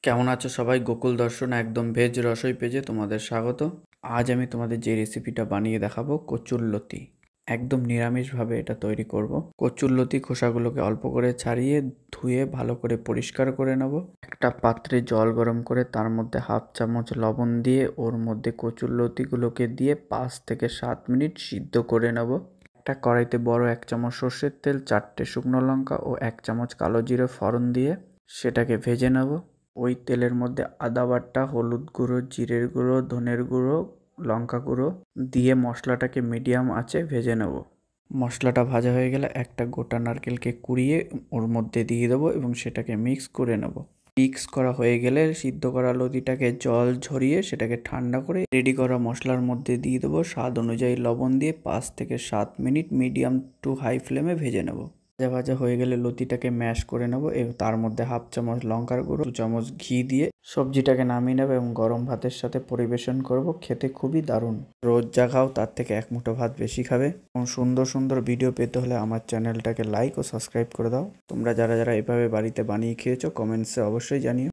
কেমন আছো সবাই? গোকুল দর্শন একদম ভেজ রসই পেজে তোমাদের স্বাগত। আজ আমি তোমাদের যে রেসিপিটা বানিয়ে দেখাবো কচুরলতি। একদম নিরামিষভাবে এটা তৈরি করব। কচুরলতি খোসাগুলোকে অল্প করে ছাড়িয়ে ধুয়ে ভালো করে পরিষ্কার করে নেব। একটা পাত্রে জল গরম করে তার মধ্যে হাফ চামচ লবণ দিয়ে ওর মধ্যে কচুরলতিগুলোকে দিয়ে 5 থেকে 7 মিনিট সিদ্ধ করে নেব। একটা কড়াইতে বড় 1 চামচ সর্ষের তেল, 4টে শুকনো লঙ্কা ও 1 চামচ কালো জিরে ফোড়ন দিয়ে সেটাকে ভেজে নেব। ওই তেলের মধ্যে আদা বাটা, হলুদ গুঁড়ো, জিরের গুঁড়ো, ধনের গুঁড়ো, লঙ্কা গুঁড়ো দিয়ে মশলাটাকে মিডিয়াম আঁচে ভেজে নেব। মশলাটা ভাজা হয়ে গেলে একটা গোটা নারকেলকে কুড়িয়ে ওর মধ্যে দিয়ে দেবো এবং সেটাকে মিক্স করে নেব। মিক্স করা হয়ে গেলে সিদ্ধ করা লতিটাকে জল ঝরিয়ে সেটাকে ঠান্ডা করে রেডি করা মশলার মধ্যে দিয়ে দেবো। স্বাদ অনুযায়ী লবণ দিয়ে 5 থেকে 7 মিনিট মিডিয়াম টু হাই ফ্লেমে ভেজে নেব। ভাজা ভাজা হয়ে গেলে লতিটাকে ম্যাশ করে নেব এবং তার মধ্যে হাফ চামচ লঙ্কার গুঁড়ো, 2 চামচ ঘি দিয়ে সবজিটাকে নামিয়ে নেব এবং গরম ভাতের সাথে পরিবেশন করব। খেতে খুবই দারুণ। রোজ যা খাও তার থেকে এক মুঠো ভাত বেশি খাবে। এবং সুন্দর সুন্দর ভিডিও পেতে হলে আমার চ্যানেলটাকে লাইক ও সাবস্ক্রাইব করে দাও। তোমরা যারা যারা এভাবে বাড়িতে বানিয়ে খেয়েছো কমেন্টসে অবশ্যই জানিও।